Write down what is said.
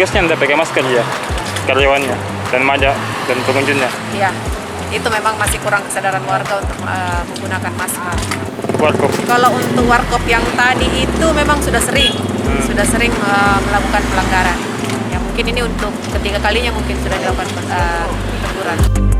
petugasnya tidak pakai masker ya, karyawannya dan pengunjungnya. Iya, itu memang masih kurang kesadaran warga untuk menggunakan masker. Warkop. Kalau untuk warkop yang tadi itu memang sudah sering melakukan pelanggaran. Ya mungkin ini untuk ketiga kalinya mungkin sudah dilakukan teguran.